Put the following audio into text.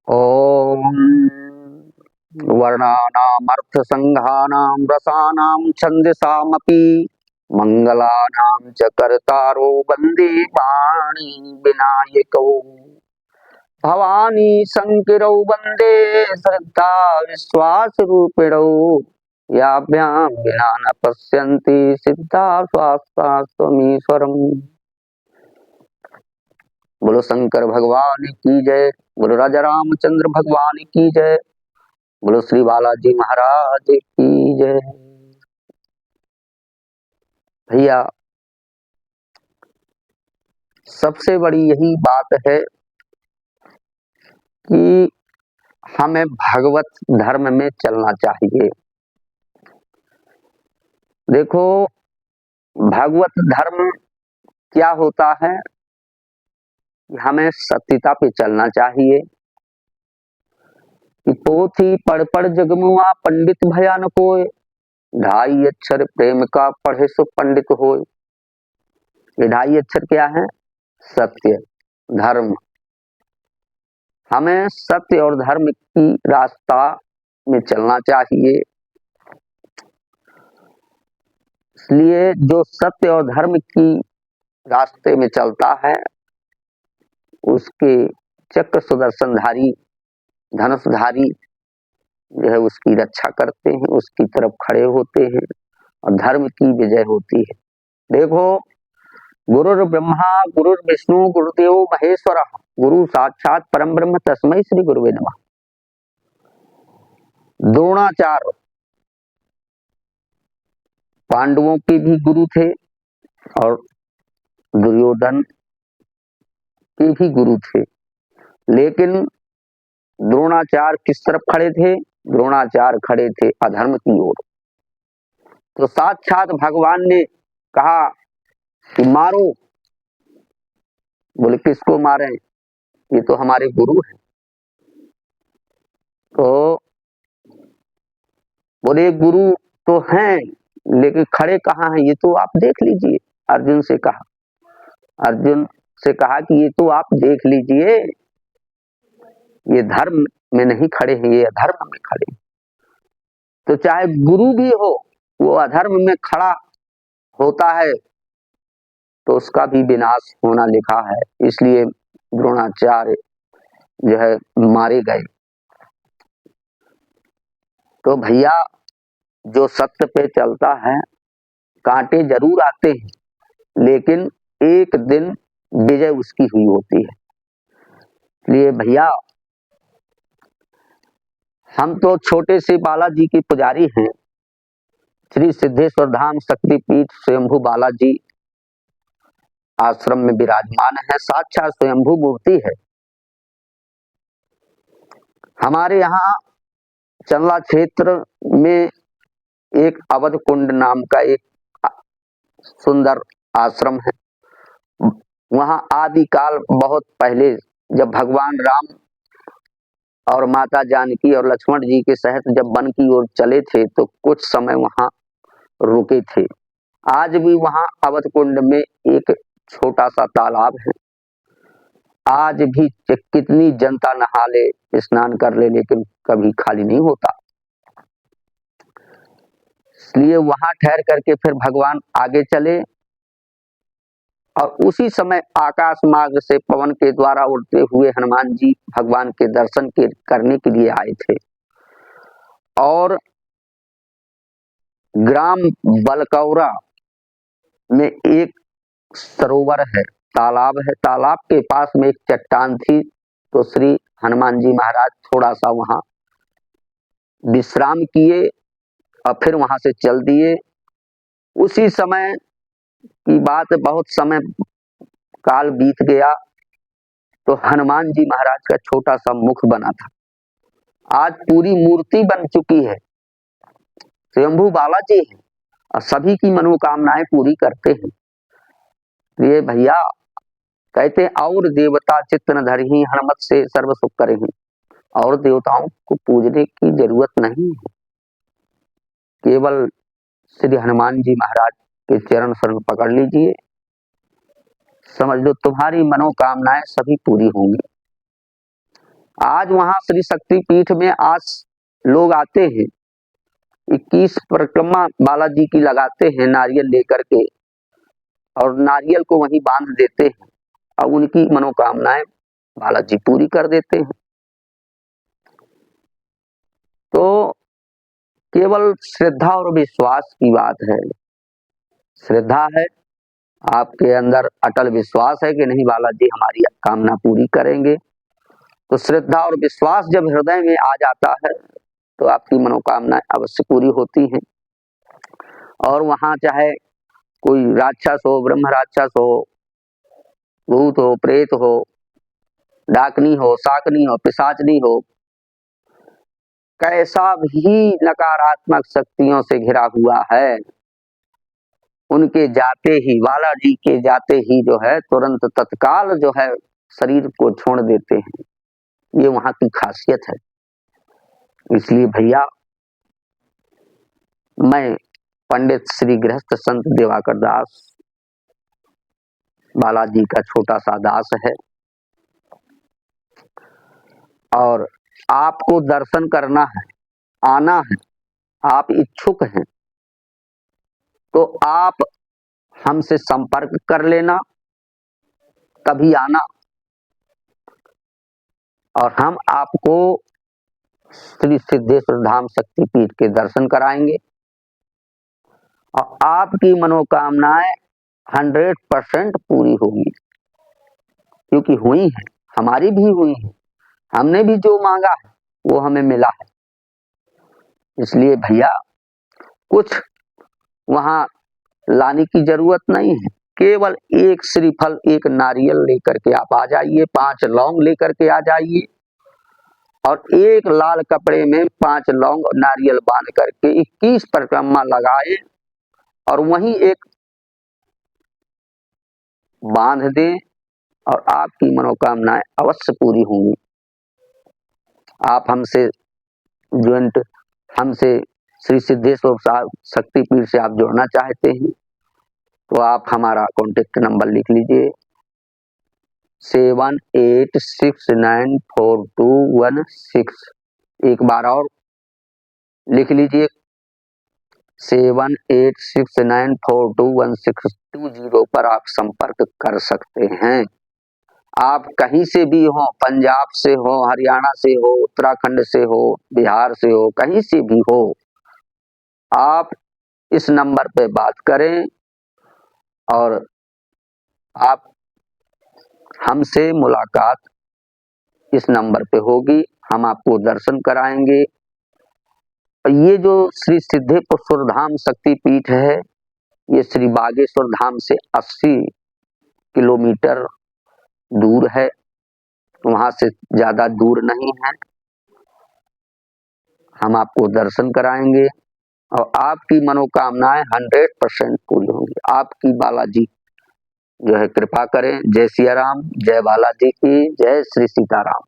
ओम वर्णानामर्थसंघानां रसानां छंदसामपि मंगलानां च कर्तारो वन्दे पाणि विनायकौ भवानी शंकरौ वन्दे श्रद्धा विश्वासरूपिणौ याभ्यां विना न पश्यन्ति सिद्धा स्वास्ता स्वमीश्वरम्। बोलो शंकर भगवान की जय। बोलो राजा रामचंद्र भगवान की जय। बोलो श्री बालाजी महाराज की जय। भैया सबसे बड़ी यही बात है कि हमें भगवत धर्म में चलना चाहिए। देखो भगवत धर्म क्या होता है कि हमें सत्यता पे चलना चाहिए कि पोथी पढ़ पढ़ जगमुआ पंडित भयान कोय, ढाई अक्षर प्रेम का पढ़े सो पंडित होय। ये ढाई अक्षर क्या है? सत्य धर्म। हमें सत्य और धर्म की रास्ता में चलना चाहिए। इसलिए जो सत्य और धर्म की रास्ते में चलता है उसके चक्र सुदर्शनधारी धनुषधारी जो है उसकी रक्षा करते हैं, उसकी तरफ खड़े होते हैं और धर्म की विजय होती है। देखो गुरुर् ब्रह्मा गुरुर्विष्णु गुरुदेव महेश्वर गुरु साक्षात परम ब्रह्म तस्मै श्री गुरुवे नमः। द्रोणाचार्य पांडवों के भी गुरु थे और दुर्योधन के भी गुरु थे, लेकिन द्रोणाचार्य किस तरफ खड़े थे? द्रोणाचार्य खड़े थे अधर्म की ओर। तो साक्षात भगवान ने कहा कि मारो। बोले किसको मारे? ये तो हमारे गुरु हैं। तो बोले गुरु तो हैं लेकिन खड़े कहाँ हैं ये तो आप देख लीजिए। अर्जुन से कहा, अर्जुन से कहा कि ये तो आप देख लीजिए, ये धर्म में नहीं खड़े हैं, ये अधर्म में खड़े हैं। तो चाहे गुरु भी हो वो अधर्म में खड़ा होता है तो उसका भी विनाश होना लिखा है। इसलिए द्रोणाचार्य जो है मारे गए। तो भैया जो सत्य पे चलता है कांटे जरूर आते हैं लेकिन एक दिन विजय उसकी हुई होती है। इसलिए भैया हम तो छोटे से बालाजी के पुजारी हैं। श्री सिद्धेश्वर धाम शक्तिपीठ स्वयंभू बालाजी आश्रम में विराजमान है, साक्षात स्वयंभू मूर्ति है। हमारे यहाँ चंदला क्षेत्र में एक अवध कुंड नाम का एक सुंदर आश्रम है। वहां आदिकाल बहुत पहले जब भगवान राम और माता जानकी और लक्ष्मण जी के सहित जब वन की ओर चले थे तो कुछ समय वहां रुके थे। आज भी वहां अवध कुंड में एक छोटा सा तालाब है। आज भी कितनी जनता नहा ले स्नान कर ले लेकिन कभी खाली नहीं होता। इसलिए वहां ठहर करके फिर भगवान आगे चले और उसी समय आकाश मार्ग से पवन के द्वारा उड़ते हुए हनुमान जी भगवान के दर्शन करने के लिए आए थे। और ग्राम बलकौरा में एक सरोवर है, तालाब है। तालाब के पास में एक चट्टान थी तो श्री हनुमान जी महाराज थोड़ा सा वहां विश्राम किए और फिर वहां से चल दिए। उसी समय की बात, बहुत समय काल बीत गया तो हनुमान जी महाराज का छोटा सा मुख बना था, आज पूरी मूर्ति बन चुकी है। स्वयंभू बालाजी है और सभी की मनोकामनाएं पूरी करते हैं। ये भैया कहते हैं और देवता चित्त न धरहि हनुमत से सर्व सुख करहि। और देवताओं को पूजने की जरूरत नहीं है, केवल श्री हनुमान जी महाराज के चरण शरण पकड़ लीजिए, समझ लो तुम्हारी मनोकामनाएं सभी पूरी होंगी। आज वहां श्री शक्तिपीठ में आज लोग आते हैं, 21 परिक्रमा बालाजी की लगाते हैं नारियल लेकर के, और नारियल को वहीं बांध देते हैं और उनकी मनोकामनाएं बालाजी पूरी कर देते हैं। तो केवल श्रद्धा और विश्वास की बात है। श्रद्धा है, आपके अंदर अटल विश्वास है कि नहीं बालाजी हमारी कामना पूरी करेंगे, तो श्रद्धा और विश्वास जब हृदय में आ जाता है तो आपकी मनोकामनाएं अवश्य पूरी होती हैं। और वहां चाहे कोई राक्षस हो, ब्रह्म राक्षस हो, भूत हो, प्रेत हो, डाकनी हो, शाकनी हो, पिशाचनी हो, कैसा भी नकारात्मक शक्तियों से घिरा हुआ है, उनके जाते ही, बालाजी के जाते ही जो है तुरंत तत्काल जो है शरीर को छोड़ देते हैं। ये वहां की खासियत है। इसलिए भैया, मैं पंडित श्री गृहस्थ संत दिवाकर दास, बालाजी का छोटा सा दास है, और आपको दर्शन करना है, आना है, आप इच्छुक हैं तो आप हमसे संपर्क कर लेना, कभी आना, और हम आपको श्री सिद्धेश्वर धाम शक्तिपीठ के दर्शन कराएंगे और आपकी मनोकामनाएं 100% पूरी होगी, क्योंकि हुई है, हमारी भी हुई है, हमने भी जो मांगा है वो हमें मिला है। इसलिए भैया कुछ वहां लाने की जरूरत नहीं है, केवल एक श्रीफल, एक नारियल लेकर के आप आ जाइए, 5 लौंग लेकर के आ जाइए, और एक लाल कपड़े में 5 लौंग नारियल बांध करके 21 परिक्रमा लगाए और वहीं एक बांध दें और आपकी मनोकामनाएं अवश्य पूरी होंगी। आप हमसे ज्वाइंट, हमसे श्री सिद्धेश्वर शक्तिपीठ से आप जुड़ना चाहते हैं तो आप हमारा कॉन्टेक्ट नंबर लिख लीजिए, 78694216। एक बार और लिख लीजिए, 7869421620 पर आप संपर्क कर सकते हैं। आप कहीं से भी हो, पंजाब से हो, हरियाणा से हो, उत्तराखंड से हो, बिहार से हो, कहीं से भी हो, आप इस नंबर पे बात करें और आप हमसे मुलाकात इस नंबर पे होगी, हम आपको दर्शन कराएंगे। ये जो श्री सिद्धेश्वर धाम शक्तिपीठ है, ये श्री बागेश्वर धाम से 80 किलोमीटर दूर है, वहां से ज्यादा दूर नहीं है। हम आपको दर्शन कराएंगे और आपकी मनोकामनाएं 100% पूरी होंगी। आपकी बालाजी जो है कृपा करें। जय सिया राम, जय बालाजी की, जय श्री सीताराम।